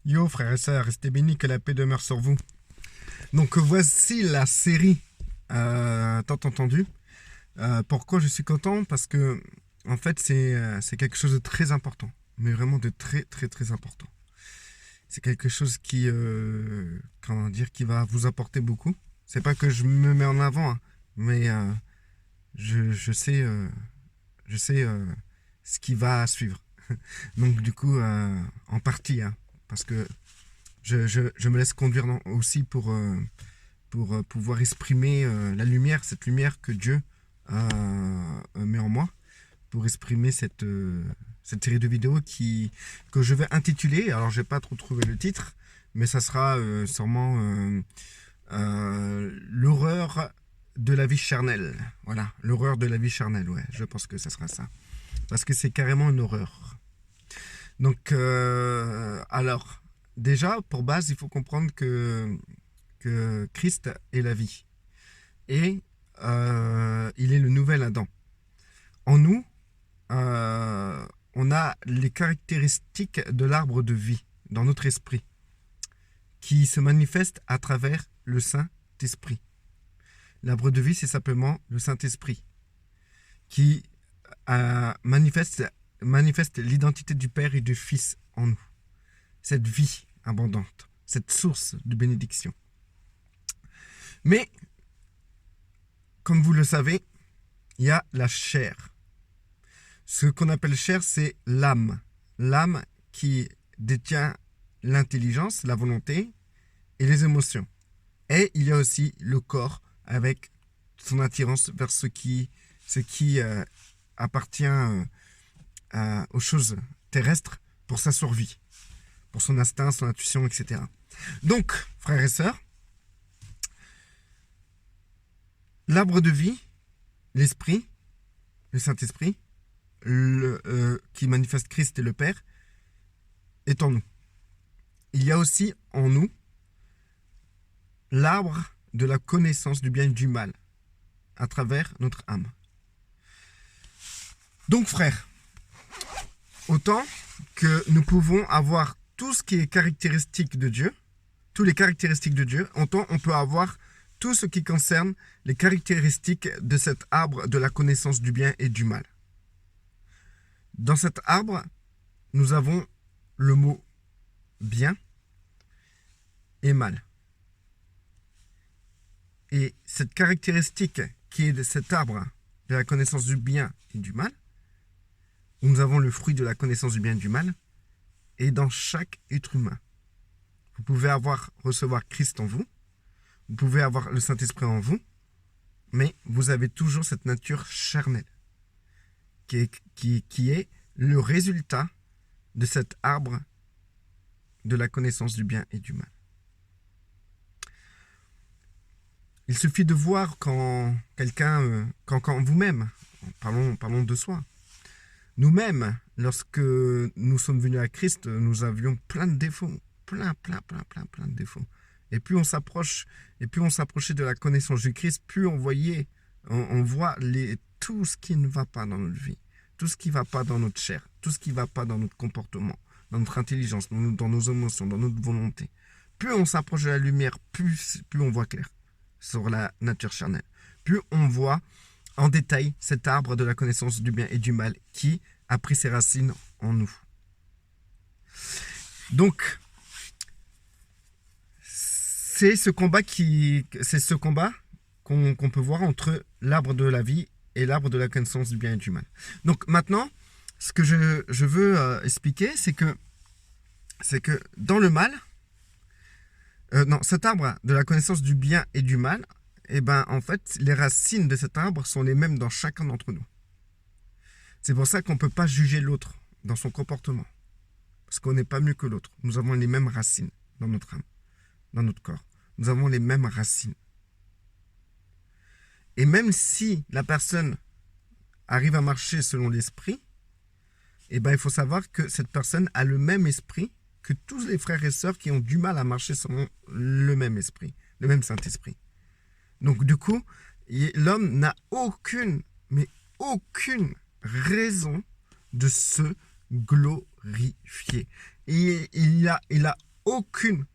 Yo frères et sœurs, restez bénis, que la paix demeure sur vous. Donc voici la série tant entendue. Pourquoi je suis content? Parce que en fait c'est quelque chose de très important, mais vraiment de très très très important. C'est quelque chose comment dire, qui va vous apporter beaucoup. C'est pas que je me mets en avant, hein, mais je sais ce qui va suivre. Donc du coup, en partie, hein, parce que je me laisse conduire aussi pour pouvoir exprimer la lumière, cette lumière que Dieu met en moi, pour exprimer cette série de vidéos que je vais intituler, alors je vais pas trop trouver le titre, mais ça sera sûrement l'horreur de la vie charnelle. Voilà, l'horreur de la vie charnelle, ouais, je pense que ça sera ça. Parce que c'est carrément une horreur. Donc, alors, déjà, pour base, il faut comprendre que Christ est la vie. Et il est le nouvel Adam. En nous, on a les caractéristiques de l'arbre de vie dans notre esprit, qui se manifestent à travers le Saint-Esprit. L'arbre de vie, c'est simplement le Saint-Esprit, qui manifeste l'identité du Père et du Fils en nous. Cette vie abondante, cette source de bénédiction. Mais, comme vous le savez, il y a la chair. Ce qu'on appelle chair, c'est l'âme. L'âme qui détient l'intelligence, la volonté et les émotions. Et il y a aussi le corps avec son attirance vers ce qui appartient aux choses terrestres pour sa survie, pour son instinct, son intuition, etc. Donc, frères et sœurs, l'arbre de vie, l'esprit, le Saint-Esprit, qui manifeste Christ et le Père, est en nous. Il y a aussi en nous l'arbre de la connaissance du bien et du mal à travers notre âme. Donc, frères, autant que nous pouvons avoir tout ce qui est caractéristique de Dieu, toutes les caractéristiques de Dieu, autant on peut avoir tout ce qui concerne les caractéristiques de cet arbre de la connaissance du bien et du mal. Dans cet arbre, nous avons le mot bien et mal. Et cette caractéristique qui est de cet arbre de la connaissance du bien et du mal, où nous avons le fruit de la connaissance du bien et du mal, est dans chaque être humain. Vous pouvez recevoir Christ en vous, vous pouvez avoir le Saint-Esprit en vous, mais vous avez toujours cette nature charnelle, qui est le résultat de cet arbre de la connaissance du bien et du mal. Il suffit de voir quand vous-même, parlons de soi, nous-mêmes, lorsque nous sommes venus à Christ, nous avions plein de défauts, plein de défauts. Et plus on s'approchait de la connaissance du Christ, plus on voit tout ce qui ne va pas dans notre vie, tout ce qui ne va pas dans notre chair, tout ce qui ne va pas dans notre comportement, dans notre intelligence, dans nos émotions, dans notre volonté. Plus on s'approche de la lumière, plus on voit clair sur la nature charnelle. Plus on voit en détail cet arbre de la connaissance du bien et du mal qui a pris ses racines en nous. Donc, c'est ce combat qu'on peut voir entre l'arbre de la vie et l'arbre de la connaissance du bien et du mal. Donc maintenant, ce que je veux expliquer, c'est que dans le mal, cet arbre de la connaissance du bien et du mal, en fait, les racines de cet arbre sont les mêmes dans chacun d'entre nous. C'est pour ça qu'on ne peut pas juger l'autre dans son comportement. Parce qu'on n'est pas mieux que l'autre. Nous avons les mêmes racines dans notre âme, dans notre corps. Nous avons les mêmes racines. Et même si la personne arrive à marcher selon l'esprit, il faut savoir que cette personne a le même esprit que tous les frères et sœurs qui ont du mal à marcher selon le même esprit, le même Saint-Esprit. Donc du coup, l'homme n'a aucune raison de se glorifier. Et il a aucune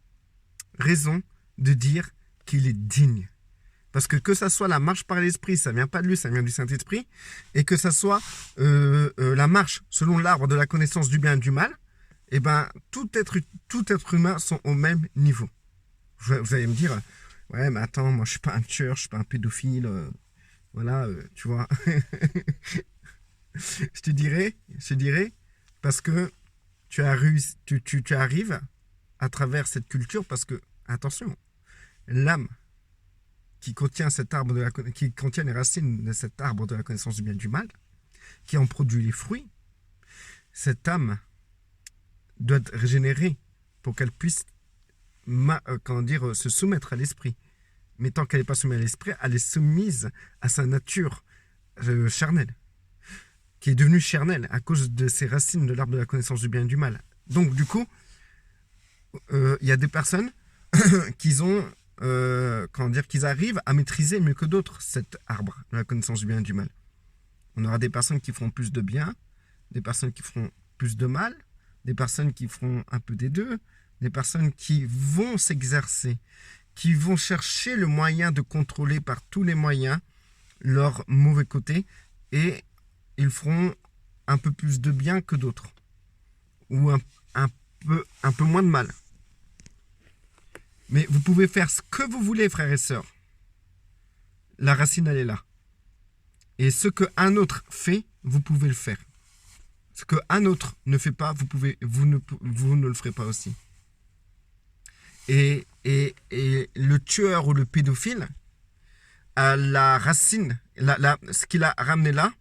raison de dire qu'il est digne. Parce que ça soit la marche par l'esprit, ça vient pas de lui, ça vient du Saint-Esprit, et que ça soit la marche selon l'arbre de la connaissance du bien et du mal, eh ben, tout être humain sont au même niveau. Vous allez me dire, ouais, mais attends, moi je suis pas un tueur, je suis pas un pédophile, voilà, tu vois. je te dirais, parce que tu arrives à travers cette culture, parce que, attention, l'âme qui contient qui contient les racines de cet arbre de la connaissance du bien et du mal, qui en produit les fruits, cette âme doit être régénérée pour qu'elle puisse se soumettre à l'esprit. Mais tant qu'elle n'est pas soumise à l'esprit, elle est soumise à sa nature charnelle, qui est devenue charnelle à cause de ces racines de l'arbre de la connaissance du bien et du mal. Donc du coup, il y a des personnes qu'ils arrivent à maîtriser mieux que d'autres cet arbre de la connaissance du bien et du mal. On aura des personnes qui feront plus de bien, des personnes qui feront plus de mal, des personnes qui feront un peu des deux, des personnes qui vont s'exercer, qui vont chercher le moyen de contrôler par tous les moyens leur mauvais côté, et ils feront un peu plus de bien que d'autres, ou un peu moins de mal. Mais vous pouvez faire ce que vous voulez, frères et sœurs. La racine, elle est là. Et ce qu'un autre fait, vous pouvez le faire. Ce qu'un autre ne fait pas, vous ne le ferez pas aussi. Et le tueur ou le pédophile, la racine, ce qu'il a ramené là,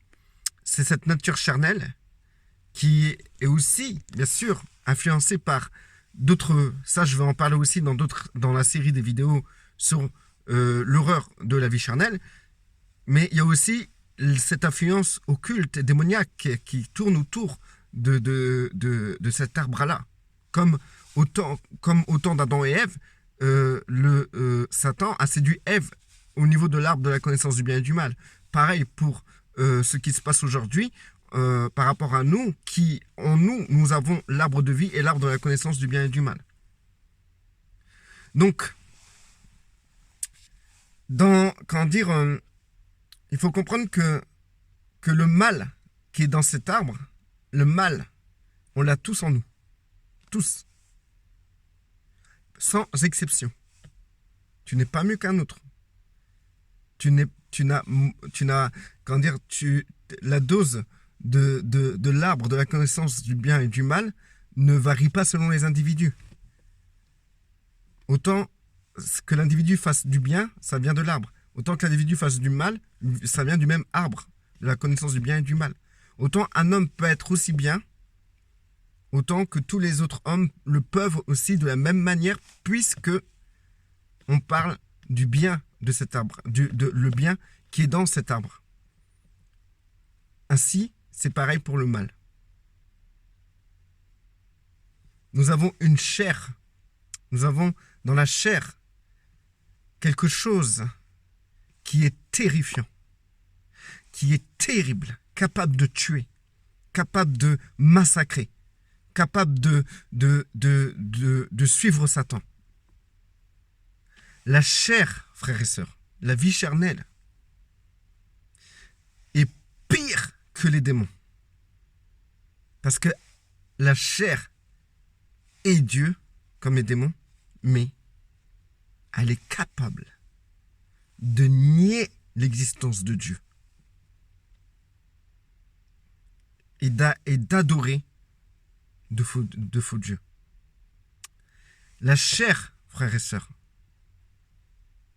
c'est cette nature charnelle qui est aussi, bien sûr, influencée par d'autres. Ça, je vais en parler aussi dans la série des vidéos sur l'horreur de la vie charnelle. Mais il y a aussi cette influence occulte et démoniaque qui tourne autour de cet arbre-là. Comme au temps d'Adam et Ève, Satan a séduit Ève au niveau de l'arbre de la connaissance du bien et du mal. Pareil pour ce qui se passe aujourd'hui par rapport à nous, qui en nous avons l'arbre de vie et l'arbre de la connaissance du bien et du mal. Donc, il faut comprendre que le mal qui est dans cet arbre, le mal, on l'a tous en nous. Tous. Sans exception. Tu n'es pas mieux qu'un autre. La dose de l'arbre de la connaissance du bien et du mal ne varie pas selon les individus. Autant que l'individu fasse du bien, ça vient de l'arbre. Autant que l'individu fasse du mal, ça vient du même arbre, de la connaissance du bien et du mal. Autant un homme peut être aussi bien, autant que tous les autres hommes le peuvent aussi de la même manière, puisque on parle du bien de cet arbre, le bien qui est dans cet arbre. Ainsi, c'est pareil pour le mal. Nous avons une chair. Nous avons dans la chair quelque chose qui est terrifiant, qui est terrible, capable de tuer, capable de massacrer, capable de suivre Satan. La chair, frères et sœurs, la vie charnelle, est pire que les démons. Parce que la chair est Dieu, comme les démons, mais elle est capable de nier l'existence de Dieu et d'adorer de faux dieux. La chair, frères et sœurs,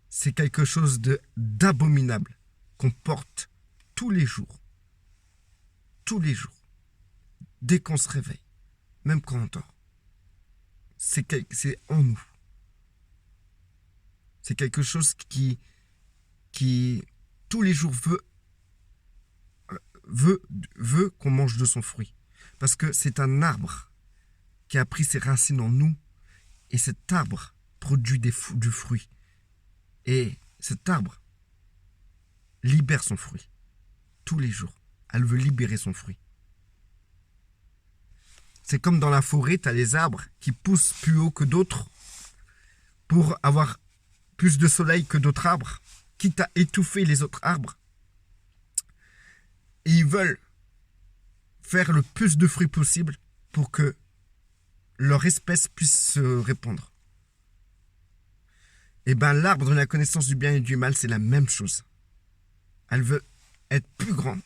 c'est quelque chose d'abominable qu'on porte tous les jours, dès qu'on se réveille, même quand on dort. C'est en nous. C'est quelque chose qui tous les jours veut qu'on mange de son fruit. Parce que c'est un arbre qui a pris ses racines en nous, et cet arbre produit du fruit. Et cet arbre libère son fruit tous les jours. Elle veut libérer son fruit. C'est comme dans la forêt, tu as les arbres qui poussent plus haut que d'autres pour avoir plus de soleil que d'autres arbres, quitte à étouffer les autres arbres. Et ils veulent faire le plus de fruits possible pour que leur espèce puisse se répandre. Et bien l'arbre de la connaissance du bien et du mal, c'est la même chose. Elle veut être plus grande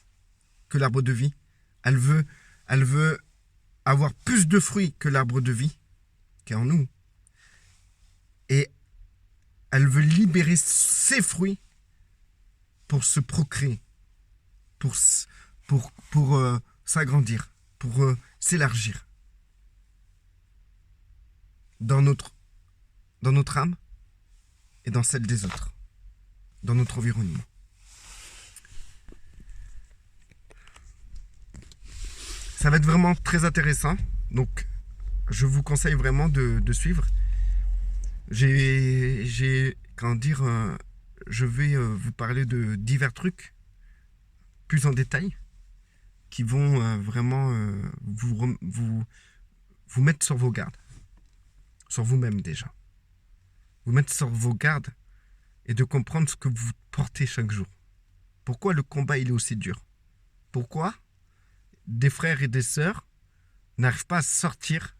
que l'arbre de vie. Elle veut avoir plus de fruits que l'arbre de vie, qui est en nous. Et elle veut libérer ses fruits pour se procréer, pour s'agrandir, pour s'élargir dans notre âme et dans celle des autres, dans notre environnement. Ça va être vraiment très intéressant, donc je vous conseille vraiment de suivre. Je vais vous parler de divers trucs plus en détail qui vont vraiment vous mettre sur vos gardes, sur vous-même déjà. Vous mettre sur vos gardes et de comprendre ce que vous portez chaque jour. Pourquoi le combat il est aussi dur? Pourquoi des frères et des sœurs n'arrivent pas à sortir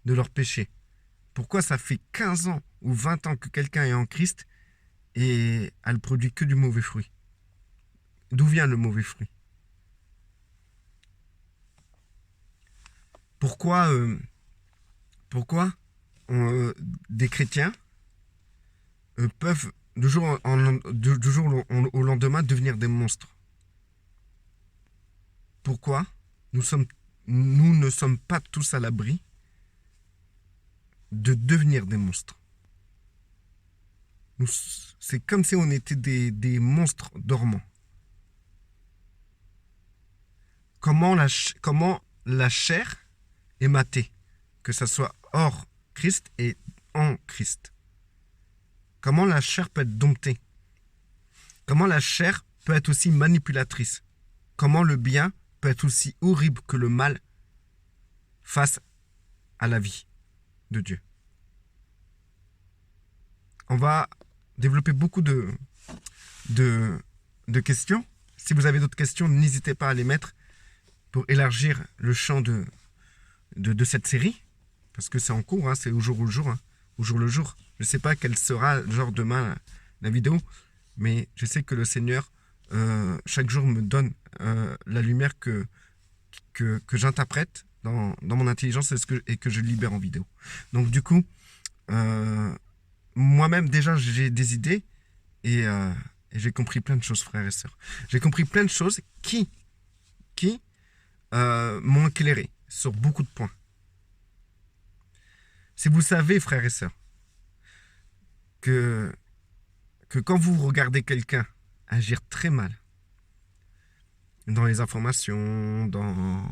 de leur péché? Pourquoi ça fait 15 ans ou 20 ans que quelqu'un est en Christ et elle produit que du mauvais fruit? D'où vient le mauvais fruit? Pourquoi des chrétiens peuvent du jour au lendemain devenir des monstres? Pourquoi nous ne sommes pas tous à l'abri de devenir des monstres? C'est comme si on était des monstres dormants. Comment la chair est matée, que ça soit hors Christ et en Christ? Comment la chair peut être domptée? Comment la chair peut être aussi manipulatrice? Comment le bien peut être aussi horrible que le mal face à la vie de Dieu? On va développer beaucoup de questions. Si vous avez d'autres questions, n'hésitez pas à les mettre pour élargir le champ de cette série. Parce que c'est en cours, hein, c'est au jour le jour. Hein, au jour le jour. Je ne sais pas quelle sera genre demain la vidéo, mais je sais que le Seigneur, chaque jour, me donne la lumière que j'interprète dans mon intelligence et que je libère en vidéo. Donc du coup, moi-même déjà j'ai des idées et j'ai compris plein de choses, frères et sœurs. J'ai compris plein de choses qui m'ont éclairé sur beaucoup de points. Si vous savez, frères et sœurs, que quand vous regardez quelqu'un agir très mal dans les informations, dans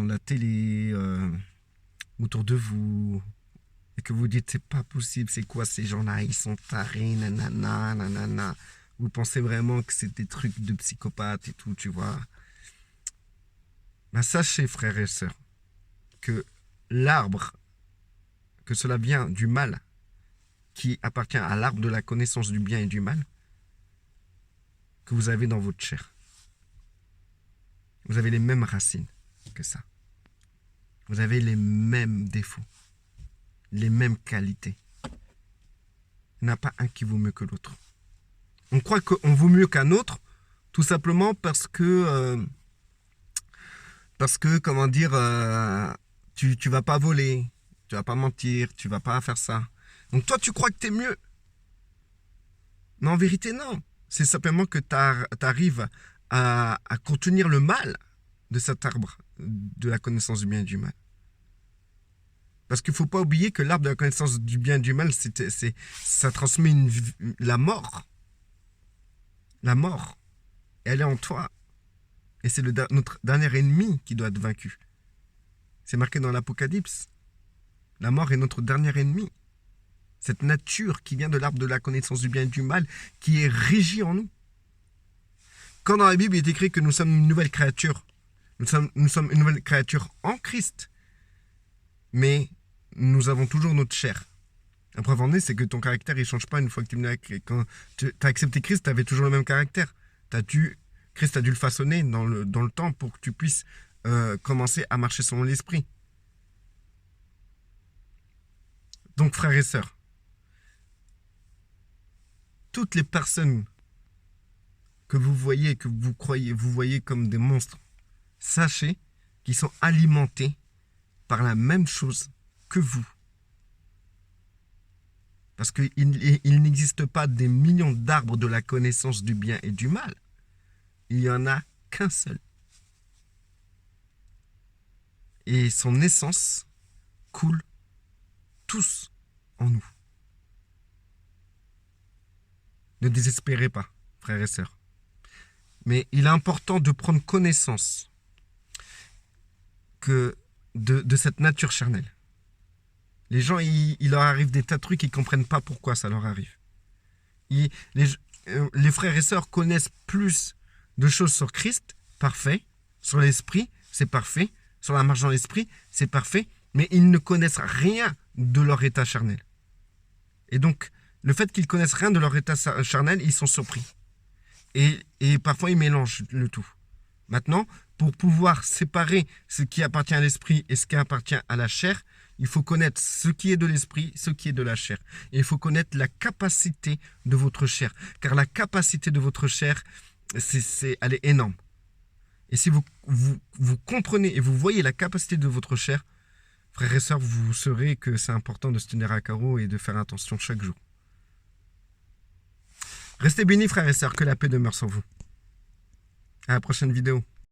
la télé, autour de vous, et que vous dites c'est pas possible, c'est quoi ces gens-là, ils sont tarés, nanana, nanana. Vous pensez vraiment que c'est des trucs de psychopathes et tout, tu vois. Ben, sachez, frères et sœurs, que l'arbre, que cela vient du mal, qui appartient à l'arbre de la connaissance du bien et du mal, que vous avez dans votre chair. Vous avez les mêmes racines que ça. Vous avez les mêmes défauts, les mêmes qualités. Il n'y en a pas un qui vaut mieux que l'autre. On croit qu'on vaut mieux qu'un autre, tout simplement parce que comment dire, tu vas pas voler, tu vas pas mentir, tu vas pas faire ça. Donc toi, tu crois que tu es mieux. Mais en vérité, non. C'est simplement que tu arrives à contenir le mal de cet arbre de la connaissance du bien et du mal. Parce qu'il ne faut pas oublier que l'arbre de la connaissance du bien et du mal, ça transmet la mort. La mort. Et elle est en toi. Et c'est notre dernier ennemi qui doit être vaincu. C'est marqué dans l'Apocalypse. La mort est notre dernier ennemi. Cette nature qui vient de l'arbre de la connaissance du bien et du mal, qui est régie en nous. Quand dans la Bible il est écrit que nous sommes une nouvelle créature, Nous sommes une nouvelle créature en Christ. Mais nous avons toujours notre chair. La preuve en est, c'est que ton caractère, il ne change pas une fois que tu es venu avec. Quand tu as accepté Christ, tu avais toujours le même caractère. Christ a dû le façonner dans le temps pour que tu puisses commencer à marcher selon l'esprit. Donc, frères et sœurs, toutes les personnes que vous voyez, que vous voyez comme des monstres, sachez qu'ils sont alimentés par la même chose que vous. Parce qu'il n'existe pas des millions d'arbres de la connaissance du bien et du mal. Il n'y en a qu'un seul. Et son essence coule tous en nous. Ne désespérez pas, frères et sœurs. Mais il est important de prendre connaissance de cette nature charnelle. Les gens, il leur arrive des tas de trucs, ils ne comprennent pas pourquoi ça leur arrive. Les frères et sœurs connaissent plus de choses sur Christ, parfait. Sur l'esprit, c'est parfait. Sur la marche dans l'esprit, c'est parfait. Mais ils ne connaissent rien de leur état charnel. Et donc, le fait qu'ils connaissent rien de leur état charnel, ils sont surpris. Et parfois, ils mélangent le tout. Maintenant, pour pouvoir séparer ce qui appartient à l'esprit et ce qui appartient à la chair, il faut connaître ce qui est de l'esprit, ce qui est de la chair. Et il faut connaître la capacité de votre chair. Car la capacité de votre chair, elle est énorme. Et si vous comprenez et vous voyez la capacité de votre chair, frères et sœurs, vous saurez que c'est important de se tenir à carreau et de faire attention chaque jour. Restez bénis, frères et sœurs, que la paix demeure sur vous. À la prochaine vidéo.